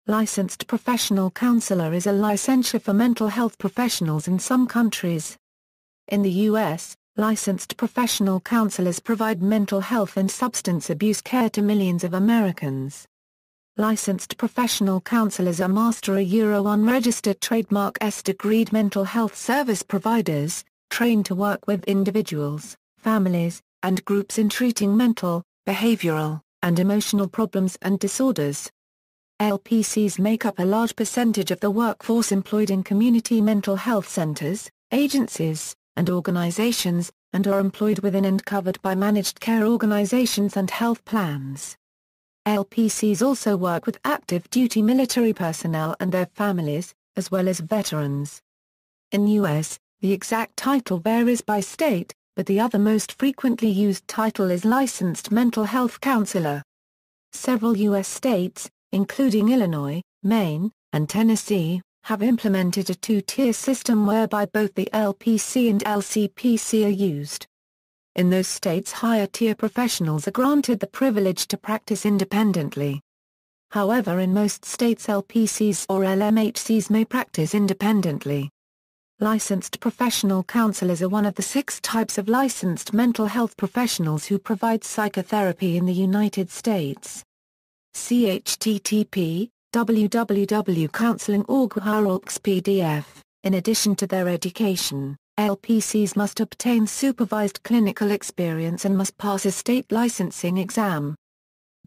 Licensed professional counselor is a licensure for mental health professionals in some countries. In the U.S., licensed professional counselors provide mental health and substance abuse care to millions of Americans. Licensed professional counselors are Master unregistered trademark S-degreed mental health service providers, trained to work with individuals, families, and groups in treating mental, behavioral, and emotional problems and disorders. LPCs make up a large percentage of the workforce employed in community mental health centers, agencies, and organizations, and are employed within and covered by managed care organizations and health plans. LPCs also work with active duty military personnel and their families, as well as veterans. In U.S., the exact title varies by state, but the other most frequently used title is licensed mental health counselor. Several U.S. states, including Illinois, Maine, and Tennessee, have implemented a two-tier system whereby both the LPC and LCPC are used. In those states, higher-tier professionals are granted the privilege to practice independently. However, in most states LPCs or LMHCs may practice independently. Licensed professional counselors are one of the 6 types of licensed mental health professionals who provide psychotherapy in the United States. http://www.counseling.org/PDF. In addition to their education, LPCs must obtain supervised clinical experience and must pass a state licensing exam.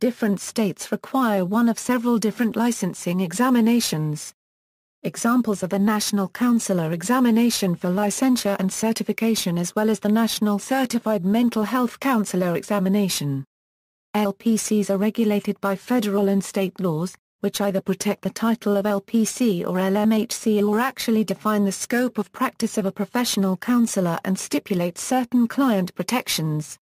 Different states require one of several different licensing examinations. Examples are the National Counselor Examination for licensure and certification as well as the National Certified Mental Health Counselor Examination. LPCs are regulated by federal and state laws, which either protect the title of LPC or LMHC or actually define the scope of practice of a professional counselor and stipulate certain client protections.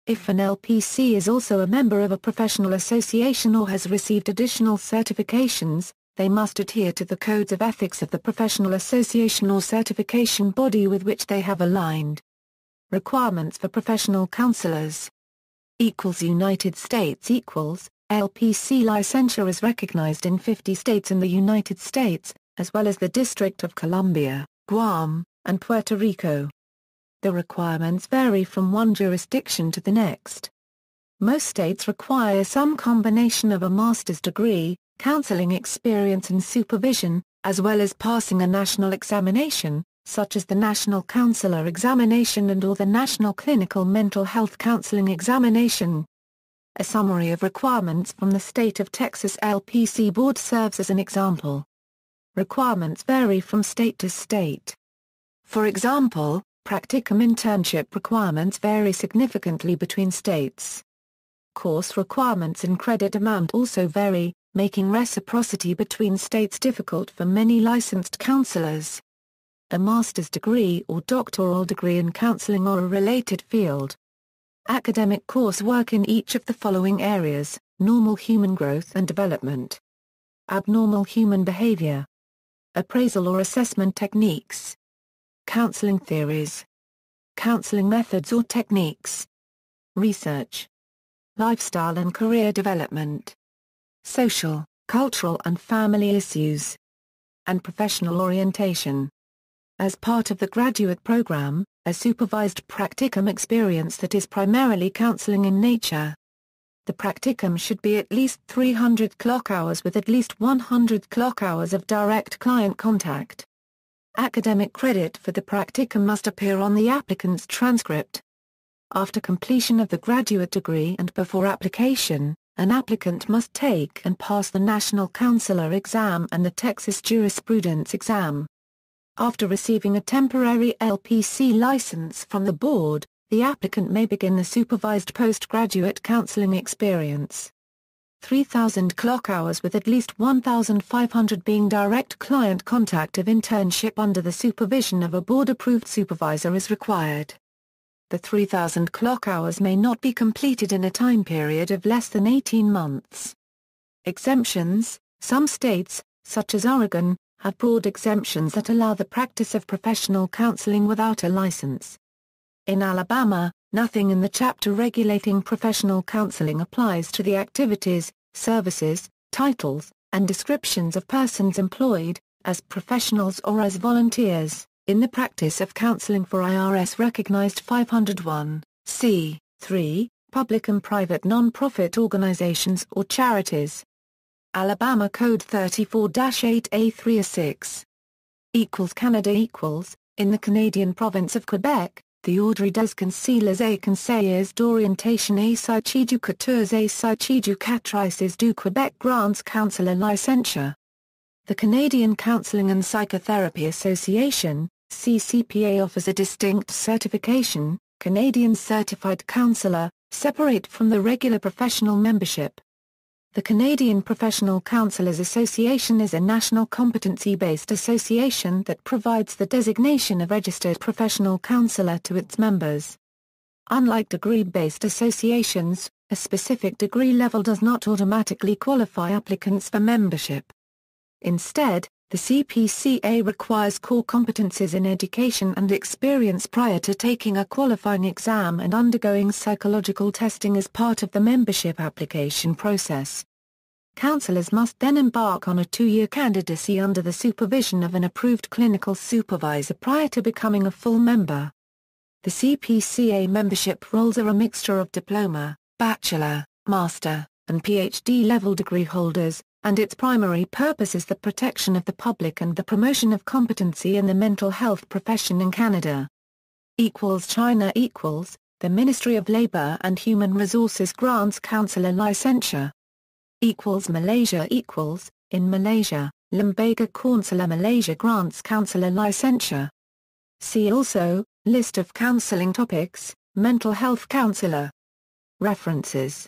If an LPC is also a member of a professional association or has received additional certifications, they must adhere to the codes of ethics of the professional association or certification body with which they have aligned. Requirements for professional counselors. United States LPC licensure is recognized in 50 states in the United States, as well as the District of Columbia, Guam, and Puerto Rico. The requirements vary from one jurisdiction to the next. Most states require some combination of a master's degree, counseling experience and supervision, as well as passing a national examination, such as the National Counselor Examination and/or the National Clinical Mental Health Counseling Examination. A summary of requirements from the State of Texas LPC Board serves as an example. Requirements vary from state to state. For example, practicum internship requirements vary significantly between states. Course requirements and credit amount also vary, making reciprocity between states difficult for many licensed counselors. A master's degree or doctoral degree in counseling or a related field. Academic coursework in each of the following areas: normal human growth and development, abnormal human behavior, appraisal or assessment techniques, counseling theories, counseling methods or techniques, research, lifestyle and career development, social, cultural and family issues, and professional orientation. As part of the graduate program, a supervised practicum experience that is primarily counseling in nature. The practicum should be at least 300 clock hours with at least 100 clock hours of direct client contact. Academic credit for the practicum must appear on the applicant's transcript. After completion of the graduate degree and before application, an applicant must take and pass the National Counselor Exam and the Texas Jurisprudence Exam. After receiving a temporary LPC license from the board, the applicant may begin the supervised postgraduate counseling experience. 3,000 clock hours with at least 1,500 being direct client contact of internship under the supervision of a board-approved supervisor is required. The 3,000 clock hours may not be completed in a time period of less than 18 months. Exemptions. Some states, such as Oregon, have broad exemptions that allow the practice of professional counseling without a license. In Alabama, nothing in the chapter regulating professional counseling applies to the activities, services, titles, and descriptions of persons employed, as professionals or as volunteers, in the practice of counseling for IRS recognized 501, c. 3, public and private non-profit organizations or charities. Alabama Code 34-8A3A6. Canada in the Canadian province of Quebec, the Ordre des Conseillers et Conseillers d'orientation et psychéducateurs et psychéducatrices du Québec grants counselor licensure. The Canadian Counseling and Psychotherapy Association, CCPA, offers a distinct certification, Canadian Certified Counselor, separate from the regular professional membership. The Canadian Professional Counselors Association is a national competency-based association that provides the designation of registered professional counselor to its members. Unlike degree-based associations, a specific degree level does not automatically qualify applicants for membership. Instead, the CPCA requires core competencies in education and experience prior to taking a qualifying exam and undergoing psychological testing as part of the membership application process. Counselors must then embark on a 2-year candidacy under the supervision of an approved clinical supervisor prior to becoming a full member. The CPCA membership roles are a mixture of diploma, bachelor, master, and PhD level degree holders, and its primary purpose is the protection of the public and the promotion of competency in the mental health profession in Canada. China the Ministry of Labour and Human Resources grants counselor licensure. Malaysia in Malaysia, Lembaga Counselor Malaysia grants counselor licensure. See also, List of counseling topics, mental health counselor. References